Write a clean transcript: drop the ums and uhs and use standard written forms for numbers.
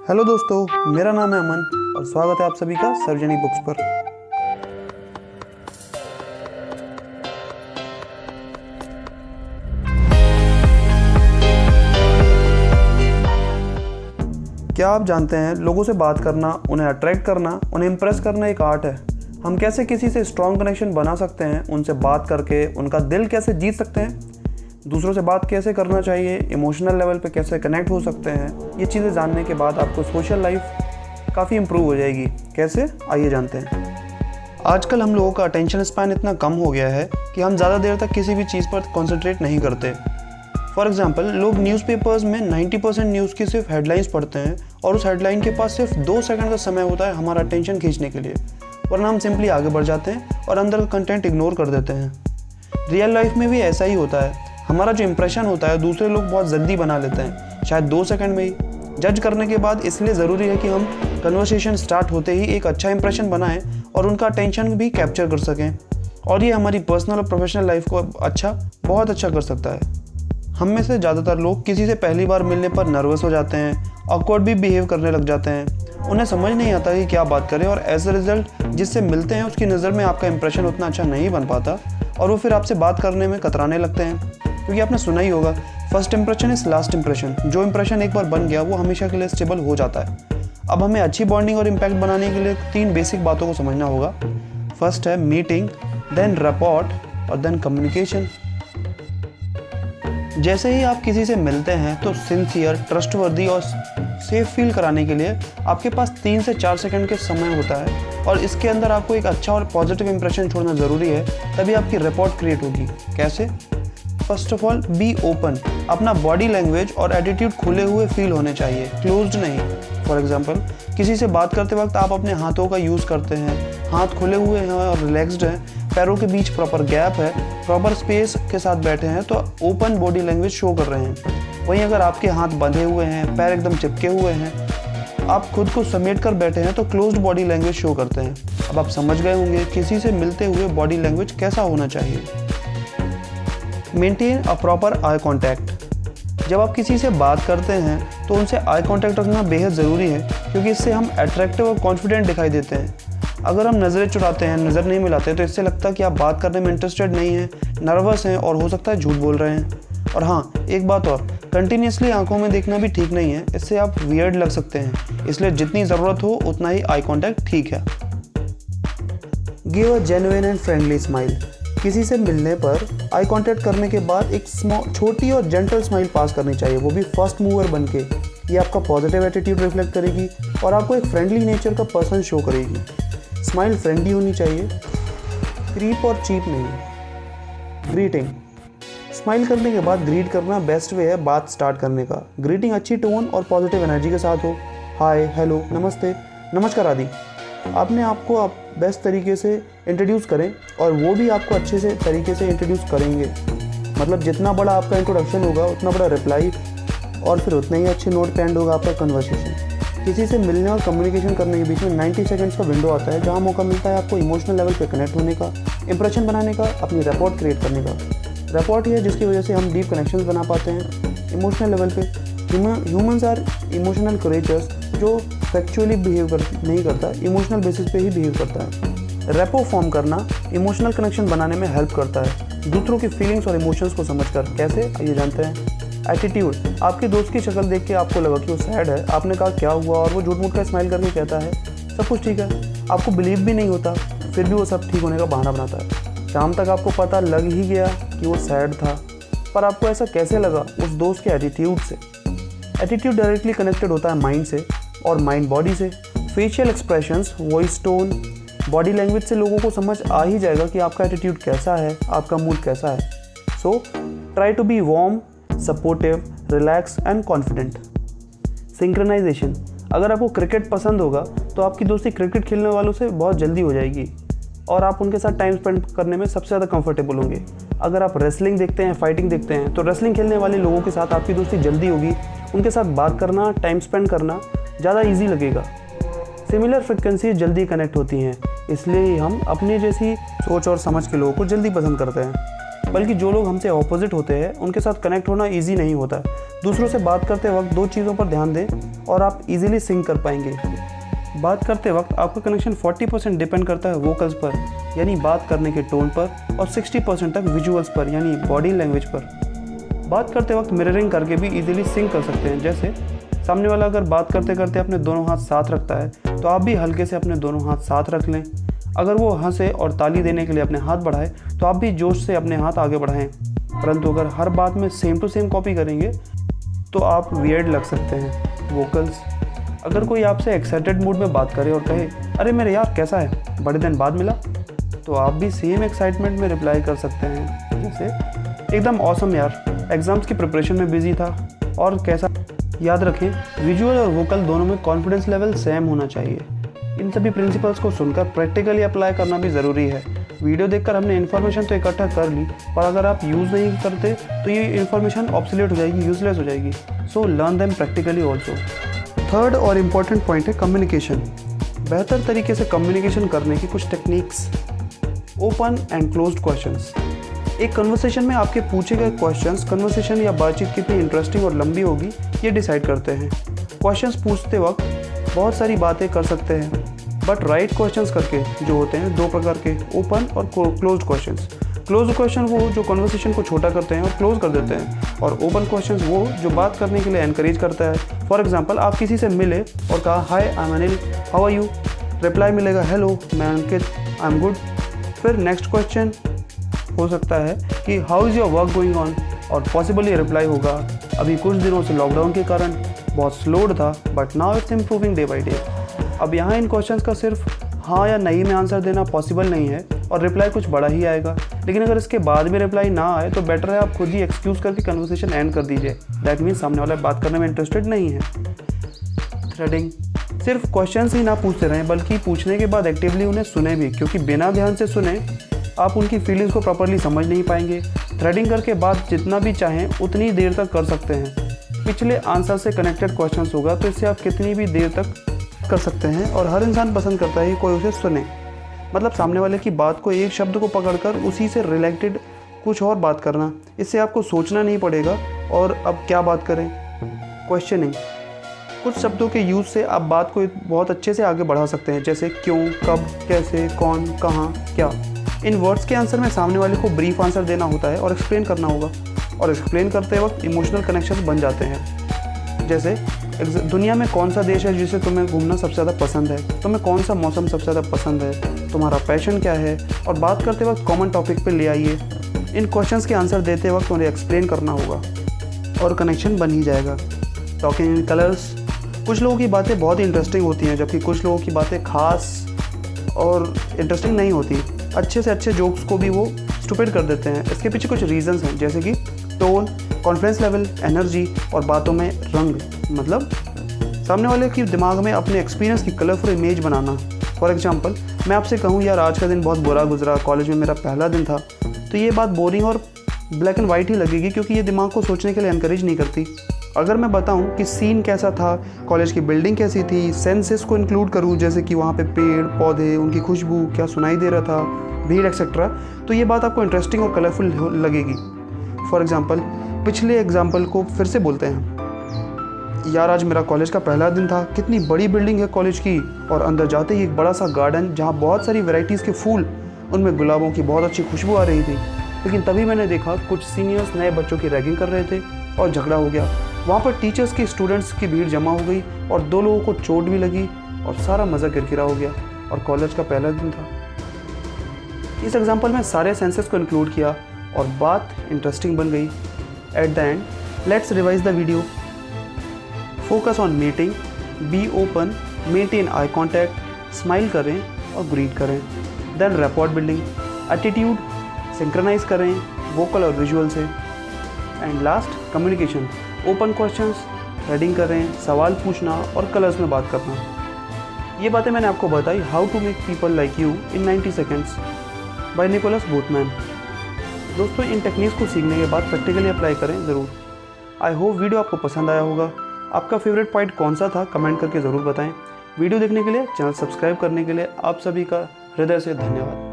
Hello दोस्तों, मेरा नाम है अमन और स्वागत है आप सभी का सर्वजनिक बुक्स पर। क्या आप जानते हैं, लोगों से बात करना, उन्हें अट्रैक्ट करना, उन्हें इम्प्रेस करना एक आर्ट है। हम कैसे किसी से स्ट्रॉन्ग कनेक्शन बना सकते हैं, उनसे बात करके उनका दिल कैसे जीत सकते हैं, दूसरों से बात कैसे करना चाहिए, इमोशनल लेवल पे कैसे कनेक्ट हो सकते हैं, ये चीज़ें जानने के बाद आपको सोशल लाइफ काफ़ी इम्प्रूव हो जाएगी। कैसे, आइए जानते हैं। आजकल हम लोगों का अटेंशन स्पैन इतना कम हो गया है कि हम ज़्यादा देर तक किसी भी चीज़ पर कॉन्सेंट्रेट नहीं करते। फॉर एग्जाम्पल, लोग न्यूज़पेपर्स में 90% न्यूज़ की सिर्फ हेडलाइंस पढ़ते हैं और उस हेडलाइन के पास सिर्फ 2 सेकंड का समय होता है हमारा अटेंशन खींचने के लिए, वरना हम सिंपली आगे बढ़ जाते हैं और अंदर का कंटेंट इग्नोर कर देते हैं। रियल लाइफ में भी ऐसा ही होता है। हमारा जो इंप्रेशन होता है दूसरे लोग बहुत जल्दी बना लेते हैं, शायद 2 सेकंड में ही। जज करने के बाद इसलिए ज़रूरी है कि हम कन्वर्सेशन स्टार्ट होते ही एक अच्छा इंप्रेशन बनाएं और उनका अटेंशन भी कैप्चर कर सकें, और ये हमारी पर्सनल और प्रोफेशनल लाइफ को बहुत अच्छा कर सकता है। हम में से ज़्यादातर लोग किसी से पहली बार मिलने पर नर्वस हो जाते हैं, ऑकवर्ड भी बिहेव करने लग जाते हैं। उन्हें समझ नहीं आता कि क्या बात करें, और एज अ रिजल्ट जिससे मिलते हैं उसकी नज़र में आपका इंप्रेशन उतना अच्छा नहीं बन पाता और वो फिर आपसे बात करने में कतराने लगते हैं। क्योंकि आपने सुना ही होगा, first impression is last impression. जो इंप्रेशन एक बार बन गया वो हमेशा के लिए स्टेबल हो जाता है। अब हमें अच्छी बॉन्डिंग और इम्पैक्ट बनाने के लिए 3 बेसिक बातों को समझना होगा। फर्स्ट है मीटिंग, देन रैपोर्ट और देन कम्युनिकेशन। जैसे ही आप किसी से मिलते हैं तो सिंसियर, ट्रस्टवर्दी और सेफ फील कराने के लिए आपके पास 3 से 4 सेकंड के समय होता है, और इसके अंदर आपको एक अच्छा और पॉजिटिव इंप्रेशन छोड़ना ज़रूरी है, तभी आपकी रैपोर्ट क्रिएट होगी। कैसे? First of all, be open. अपना बॉडी लैंग्वेज और एटीट्यूड खुले हुए फील होने चाहिए, क्लोज्ड नहीं। फॉर एग्जांपल, किसी से बात करते वक्त आप अपने हाथों का यूज़ करते हैं, हाथ खुले हुए हैं और रिलैक्स्ड हैं, पैरों के बीच प्रॉपर गैप है, प्रॉपर स्पेस के साथ बैठे हैं, तो ओपन बॉडी लैंग्वेज शो कर रहे हैं। वहीं अगर आपके हाथ बंधे हुए हैं, पैर एकदम चिपके हुए हैं, आप खुद को समेट कर बैठे हैं, तो क्लोज्ड बॉडी लैंग्वेज शो करते हैं। अब आप समझ गए होंगे किसी से मिलते हुए बॉडी लैंग्वेज कैसा होना चाहिए। Maintain a proper eye contact. जब आप किसी से बात करते हैं तो उनसे आई कॉन्टैक्ट रखना बेहद ज़रूरी है, क्योंकि इससे हम अट्रैक्टिव और कॉन्फिडेंट दिखाई देते हैं। अगर हम नज़रें चुराते हैं, नज़र नहीं मिलाते, तो इससे लगता है कि आप बात करने में इंटरेस्टेड नहीं हैं, नर्वस हैं और हो सकता है झूठ बोल रहे हैं। और हाँ, एक बात और, कंटिन्यूसली आंखों में देखना भी ठीक नहीं है, इससे आप वियर्ड लग सकते हैं। इसलिए जितनी ज़रूरत हो उतना ही आई कॉन्टैक्ट ठीक है। Give a genuine and friendly smile. किसी से मिलने पर आई कांटेक्ट करने के बाद एक छोटी और जेंटल स्माइल पास करनी चाहिए, वो भी फर्स्ट मूवर बनके। ये आपका पॉजिटिव एटीट्यूड रिफ्लेक्ट करेगी और आपको एक फ्रेंडली नेचर का पर्सन शो करेगी। स्माइल फ्रेंडली होनी चाहिए, क्रीप और चीप नहीं। ग्रीटिंग। स्माइल करने के बाद ग्रीट करना बेस्ट वे है बात स्टार्ट करने का। ग्रीटिंग अच्छी टोन और पॉजिटिव एनर्जी के साथ हो, हाय, हेलो, नमस्ते, नमस्कार आदि। आपने आपको आप बेस्ट तरीके से इंट्रोड्यूस करें और वो भी आपको अच्छे से तरीके से इंट्रोड्यूस करेंगे। मतलब जितना बड़ा आपका इंट्रोडक्शन होगा उतना बड़ा रिप्लाई, और फिर उतने ही अच्छे नोट पे एंड होगा आपका कन्वर्सेशन। किसी से मिलने और कम्युनिकेशन करने के बीच में 90 सेकंड्स का विंडो आता है, जहाँ मौका मिलता है आपको इमोशनल लेवल पे कनेक्ट होने का, इंप्रेशन बनाने का, अपनी रैपोर्ट क्रिएट करने का। रैपोर्ट ही है जिसकी वजह से हम डीप कनेक्शंस बना पाते हैं इमोशनल लेवल पे। ह्यूमंस आर इमोशनल क्रिएचर्स, जो फैक्चुअली बिहेव नहीं करता, इमोशनल बेसिस पे ही बिहेव करता है। रैपो फॉर्म करना इमोशनल कनेक्शन बनाने में हेल्प करता है, दूसरों की फीलिंग्स और इमोशंस को समझकर। कैसे, ये जानते हैं। एटीट्यूड। आपके दोस्त की शक्ल देख के आपको लगा कि वो सैड है, आपने कहा क्या हुआ, और वो झूठ मूठ का स्माइल करके कहता है सब कुछ ठीक है। आपको बिलीव भी नहीं होता, फिर भी वो सब ठीक होने का बहाना बनाता है। शाम तक आपको पता लग ही गया कि वो सैड था, पर आपको ऐसा कैसे लगा? उस दोस्त के एटीट्यूड से। एटीट्यूड डायरेक्टली कनेक्टेड होता है माइंड से, और माइंड बॉडी से। Facial expressions, voice tone, body language से लोगों को समझ आ ही जाएगा कि आपका एटीट्यूड कैसा है, आपका मूड कैसा है। So try to be warm, supportive, relax and confident. Synchronisation. अगर आपको क्रिकेट पसंद होगा तो आपकी दोस्ती क्रिकेट खेलने वालों से बहुत जल्दी हो जाएगी और आप उनके साथ टाइम स्पेंड करने में सबसे ज़्यादा कंफर्टेबल होंगे। अगर आप रेसलिंग देखते हैं, फाइटिंग देखते हैं, तो रेसलिंग खेलने वाले लोगों के साथ आपकी दोस्ती जल्दी होगी। उनके साथ बात करना, टाइम स्पेंड करना ज़्यादा ईजी लगेगा। सिमिलर फ्रिक्वेंसी जल्दी कनेक्ट होती हैं, इसलिए ही हम अपनी जैसी सोच और समझ के लोगों को जल्दी पसंद करते हैं। बल्कि जो लोग हमसे ऑपोजिट होते हैं उनके साथ कनेक्ट होना ईजी नहीं होता। दूसरों से बात करते वक्त 2 चीज़ों पर ध्यान दें और आप इजीली सिंक कर पाएंगे। बात करते वक्त आपका कनेक्शन 40% डिपेंड करता है वोकल्स पर, यानी बात करने के टोन पर, और 60% तक विजुअल्स पर, यानी बॉडी लैंग्वेज पर। बात करते वक्त मिररिंग करके भी इजीली सिंक कर सकते हैं। जैसे सामने वाला अगर बात करते करते अपने दोनों हाथ साथ रखता है तो आप भी हल्के से अपने दोनों हाथ साथ रख लें। अगर वो हंसे और ताली देने के लिए अपने हाथ बढ़ाए तो आप भी जोश से अपने हाथ आगे बढ़ाएं। परंतु अगर हर बात में सेम टू सेम कॉपी करेंगे तो आप वियर्ड लग सकते हैं। वोकल्स, अगर कोई आपसे एक्साइटेड मूड में बात करे और कहे अरे मेरे यार कैसा है, बड़े दिन बाद मिला, तो आप भी सेम एक्साइटमेंट में रिप्लाई कर सकते हैं। जैसे एकदम ऑसम यार, एग्ज़ाम्स की प्रिपरेशन में बिजी था, और कैसा। याद रखें, विजुअल और वोकल दोनों में कॉन्फिडेंस लेवल सेम होना चाहिए। इन सभी प्रिंसिपल्स को सुनकर प्रैक्टिकली अप्लाई करना भी ज़रूरी है। वीडियो देखकर हमने इन्फॉर्मेशन तो इकट्ठा कर ली, पर अगर आप यूज़ नहीं करते तो ये इन्फॉर्मेशन ऑब्सोलेट हो जाएगी, यूजलेस हो जाएगी। So learn them practically also. Third और इम्पॉर्टेंट पॉइंट है कम्युनिकेशन। बेहतर तरीके से कम्युनिकेशन करने की कुछ techniques. Open and closed questions. एक कन्वर्सेशन में आपके पूछे गए क्वेश्चंस कन्वर्सेशन या बातचीत कितनी इंटरेस्टिंग और लंबी होगी ये डिसाइड करते हैं। क्वेश्चंस पूछते वक्त बहुत सारी बातें कर सकते हैं, बट राइट क्वेश्चंस करके जो होते हैं 2 प्रकार के, ओपन और क्लोज्ड क्वेश्चंस। क्लोज्ड क्वेश्चन वो जो कन्वर्सेशन को छोटा करते हैं और क्लोज कर देते हैं, और ओपन क्वेश्चंस वो जो बात करने के लिए एनकरेज करता है। फॉर एग्जांपल, आप किसी से मिले और कहा hi I am Anil, how are you. Reply मिलेगा हेलो मैं अंकित, आई एम गुड। फिर नेक्स्ट क्वेश्चन हो सकता है कि how is your work going on, और पॉसिबली रिप्लाई होगा अभी कुछ दिनों से लॉकडाउन के कारण बहुत स्लोड था, but now it's improving day by day. अब यहाँ इन क्वेश्चंस का सिर्फ हाँ या नहीं में आंसर देना पॉसिबल नहीं है, और रिप्लाई कुछ बड़ा ही आएगा। लेकिन अगर इसके बाद भी रिप्लाई ना आए तो बेटर है आप खुद ही एक्सक्यूज़ करके कन्वर्सेशन एंड कर दीजिए। दैट मीन्स सामने वाला बात करने में इंटरेस्टेड नहीं है। थ्रेडिंग, सिर्फ क्वेश्चंस ही ना पूछते रहें, बल्कि पूछने के बाद एक्टिवली उन्हें सुने भी, क्योंकि बिना ध्यान से सुने आप उनकी फीलिंग्स को प्रॉपरली समझ नहीं पाएंगे। थ्रेडिंग करके बात जितना भी चाहें उतनी देर तक कर सकते हैं। पिछले आंसर से कनेक्टेड क्वेश्चंस होगा तो इससे आप कितनी भी देर तक कर सकते हैं, और हर इंसान पसंद करता है कि कोई उसे सुने। मतलब सामने वाले की बात को, एक शब्द को पकड़कर उसी से रिलेटेड कुछ और बात करना। इससे आपको सोचना नहीं पड़ेगा और अब क्या बात करें। क्वेश्चनिंग, कुछ शब्दों के यूज़ से आप बात को बहुत अच्छे से आगे बढ़ा सकते हैं, जैसे क्यों, कब, कैसे, कौन, कहाँ, क्या। इन वर्ड्स के आंसर में सामने वाले को ब्रीफ आंसर देना होता है और एक्सप्लेन करना होगा, और एक्सप्लेन करते वक्त इमोशनल कनेक्शन बन जाते हैं। जैसे दुनिया में कौन सा देश है जिसे तुम्हें घूमना सबसे ज़्यादा पसंद है, तुम्हें कौन सा मौसम सबसे ज़्यादा पसंद है, तुम्हारा पैशन क्या है, और बात करते वक्त कॉमन टॉपिक पे ले आइए। इन क्वेश्चंस के आंसर देते वक्त उन्हें एक्सप्लेन करना होगा और कनेक्शन बन ही जाएगा। टॉकिंग इन कलर्स, कुछ लोगों की बातें बहुत इंटरेस्टिंग होती हैं, जबकि कुछ लोगों की बातें खास और इंटरेस्टिंग नहीं होती। अच्छे से अच्छे जोक्स को भी वो स्टूपिड कर देते हैं। इसके पीछे कुछ रीजंस हैं, जैसे कि टोन, कॉन्फिडेंस लेवल, एनर्जी और बातों में रंग। मतलब सामने वाले के दिमाग में अपने एक्सपीरियंस की colourful image banana. For example, मैं आपसे कहूँ यार आज का दिन बहुत बुरा गुजरा, कॉलेज में मेरा पहला दिन था, तो ये बात बोरिंग और ब्लैक एंड वाइट ही लगेगी, क्योंकि ये दिमाग को सोचने के लिए एनकरेज नहीं करती। अगर मैं बताऊं कि सीन कैसा था, कॉलेज की बिल्डिंग कैसी थी, सेंसेस को इंक्लूड करूं, जैसे कि वहाँ पे पेड़ पौधे, उनकी खुशबू, क्या सुनाई दे रहा था, भीड़ एक्सेट्रा, तो ये बात आपको इंटरेस्टिंग और कलरफुल लगेगी। फॉर एग्जांपल, पिछले एग्जांपल को फिर से बोलते हैं। यार आज मेरा कॉलेज का पहला दिन था, कितनी बड़ी बिल्डिंग है कॉलेज की, और अंदर जाते ही एक बड़ा सा गार्डन जहाँ बहुत सारी वेराइटीज़ के फूल, उनमें गुलाबों की बहुत अच्छी खुशबू आ रही थी। लेकिन तभी मैंने देखा कुछ सीनियर्स नए बच्चों की रैगिंग कर रहे थे और झगड़ा हो गया। वहाँ पर टीचर्स की स्टूडेंट्स की भीड़ जमा हो गई और 2 लोगों को चोट भी लगी और सारा मज़ा किरकिरा हो गया, और कॉलेज का पहला दिन था। इस एग्जाम्पल में सारे सेंसेस को इंक्लूड किया और बात इंटरेस्टिंग बन गई। At the end, let's revise the video. Focus on meeting, be open, maintain eye contact, smile करें और ग्रीट करें। Then rapport building, attitude, synchronise करें वोकल और विजुअल से। And last, communication, open questions, threading करें, सवाल पूछना और कलर्स में बात करना। ये बातें मैंने आपको बताई how to make people like you in 90 seconds by Nicholas Boothman. दोस्तों, इन टेक्निक्स को सीखने के बाद प्रैक्टिकली अप्लाई करें ज़रूर। आई होप वीडियो आपको पसंद आया होगा। आपका फेवरेट पॉइंट कौन सा था कमेंट करके ज़रूर बताएं। वीडियो देखने के लिए, चैनल सब्सक्राइब करने के लिए आप सभी का हृदय से धन्यवाद।